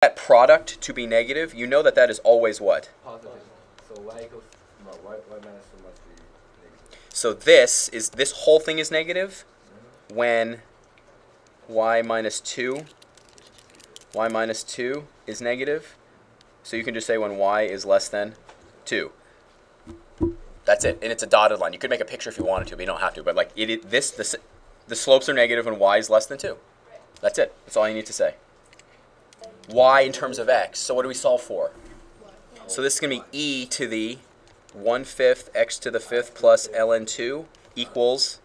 that product to be negative, you know that that is always what? Positive. So y equals y minus 2 must be negative. So this whole thing is negative when y minus 2 is negative. So you can just say when y is less than 2. That's it, and it's a dotted line. You could make a picture if you wanted to, but you don't have to. But like the slopes are negative when y is less than 2. That's it. That's all you need to say. Y in terms of x. So what do we solve for? So this is going to be e to the 1/5 x to the 5th plus ln 2 equals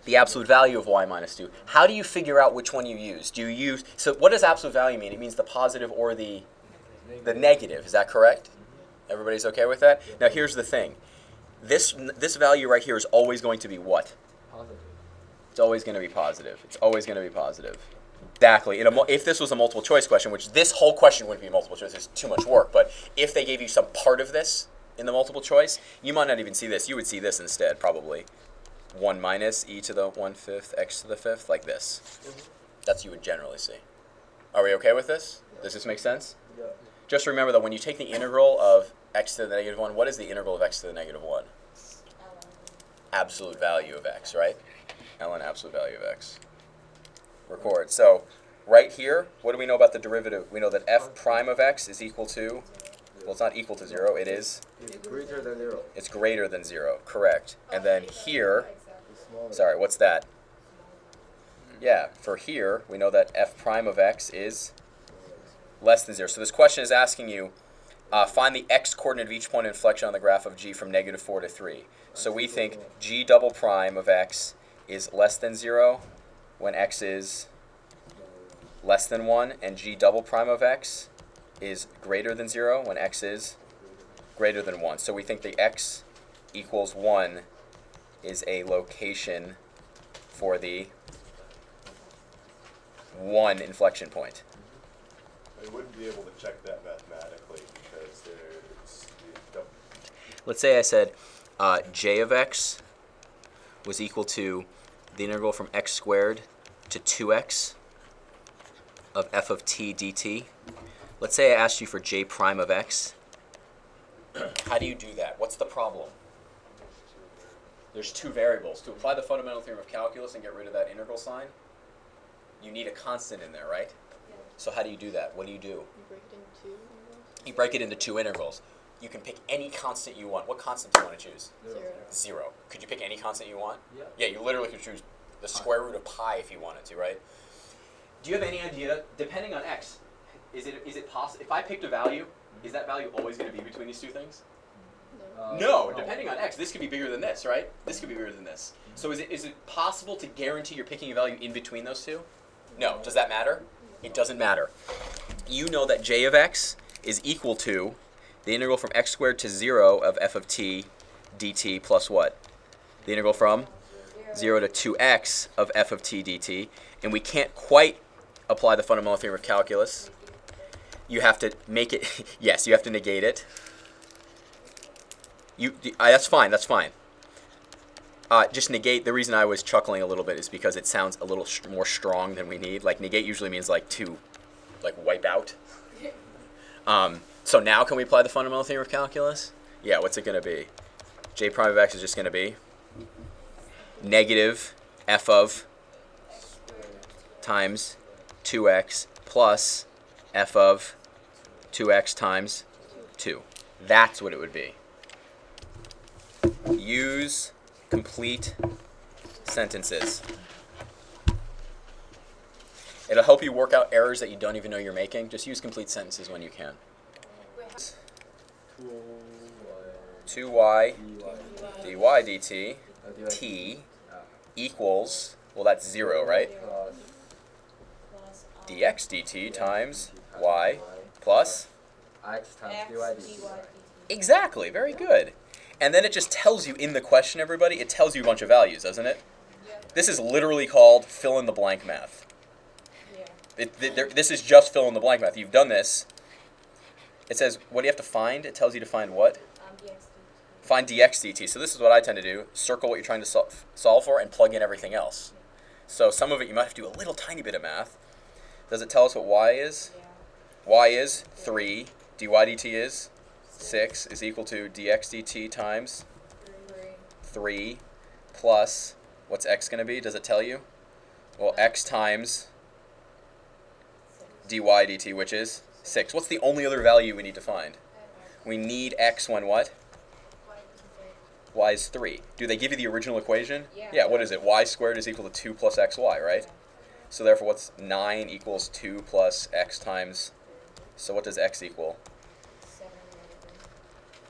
the absolute value of y minus 2. How do you figure out which one you use? Do you use, so what does absolute value mean? It means the positive or the negative. Is that correct? Everybody's okay with that? Now here's the thing. This value right here is always going to be what? Positive. It's always going to be positive. It's always going to be positive. Exactly. If this was a multiple choice question, which this whole question wouldn't be multiple choice, it's too much work, but if they gave you some part of this in the multiple choice, you might not even see this. You would see this instead, probably. 1 minus e to the 1/5 x to the 5th, like this. That's what you would generally see. Are we okay with this? Does this make sense? Yeah. Just remember that when you take the integral of x to the negative 1, what is the integral of x to the negative 1? Absolute value of x, right? ln absolute value of x. Record. So right here, what do we know about the derivative? We know that f prime of x is equal to, well, it's not equal to 0. It is? It's greater than 0. It's greater than 0. Correct. And then here, sorry, what's that? Yeah, for here, we know that f prime of x is less than 0. So this question is asking you, find the x coordinate of each point of inflection on the graph of g from -4 to 3. So we think g double prime of x is less than 0 when x is less than 1, and g double prime of x is greater than 0 when x is greater than 1. So we think the x equals 1 is a location for the 1 inflection point. I wouldn't be able to check that mathematically because there's Let's say I said j of x was equal to the integral from x squared to 2x of f of t dt. Let's say I asked you for j prime of x. How do you do that? What's the problem? There's two variables. To apply the fundamental theorem of calculus and get rid of that integral sign, you need a constant in there, right? Yeah. So how do you do that? What do you do? You break it into 2 integrals? You break it into 2 integrals. You can pick any constant you want. What constant do you want to choose? 0. 0. Could you pick any constant you want? Yeah. Yeah, you literally could choose the square root of pi if you wanted to, right? Do you have any idea, depending on x, is it possible, if I picked a value, is that value always going to be between these two things? No. No, depending on x, this could be bigger than this, right? This could be bigger than this. So is it possible to guarantee you're picking a value in between those two? No. Does that matter? It doesn't matter. You know that j of x is equal to the integral from x squared to 0 of f of t dt plus what? The integral from 0 to 2x of f of t dt. And we can't quite apply the fundamental theorem of calculus. You have to make it, yes, you have to negate it. That's fine, that's fine. Just negate, the reason I was chuckling a little bit is because it sounds a little more strong than we need. Like negate usually means like to wipe out. So now can we apply the fundamental theorem of calculus? Yeah, what's it going to be? J prime of x is just going to be negative f of times 2x plus f of 2x times 2. That's what it would be. Use complete sentences. It'll help you work out errors that you don't even know you're making. Just use complete sentences when you can. 2y dy dt t equals, well, that's 0, right? Dx dt times y plus X times dy dt. Exactly, very good. And then it just tells you in the question, everybody, it tells you a bunch of values, doesn't it? Yeah. This is literally called fill in the blank math. Yeah. This is just fill in the blank math. You've done this. It says, what do you have to find? It tells you to find what? Dx dt. Find dx dt. So this is what I tend to do. Circle what you're trying to solve for and plug in everything else. So some of it you might have to do a little tiny bit of math. Does it tell us what y is? Yeah. Y is 3, dy dt is 6, is equal to dx dt times 3 plus, what's x going to be? Does it tell you? Well, x times dy dt, which is 6. What's the only other value we need to find? We need x when what? Y is 3. Do they give you the original equation? Yeah. What is it? Y squared is equal to 2 plus xy, right? So therefore, what's 9 equals 2 plus x times, so what does x equal?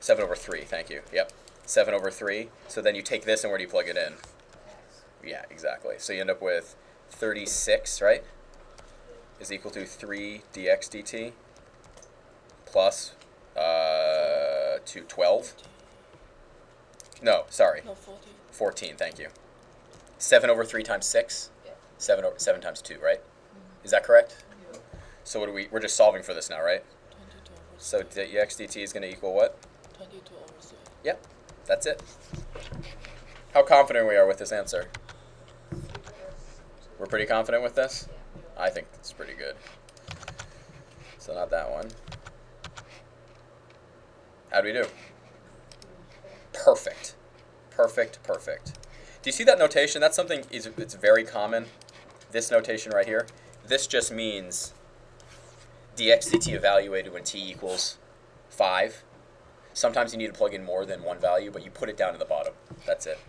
7 over 3, thank you. Yep, 7 over 3. So then you take this and where do you plug it in? Yeah, exactly. So you end up with 36, right? Is equal to 3 dx dt plus 12. No, sorry. No, 14. 14, thank you. 7 over 3 times 6? Yeah. 7 times 2, right? Is that correct? So what do we're just solving for this now, right? 22 over 3. So dx dt is going to equal what? 22 over 3. Yep, that's it. How confident we are with this answer? We're pretty confident with this? I think it's pretty good. So not that one. How'd we do? Perfect. Perfect, perfect. Do you see that notation? That's something, it's very common. This notation right here. This just means dx dt evaluated when t equals 5. Sometimes you need to plug in more than one value, but you put it down at the bottom. That's it.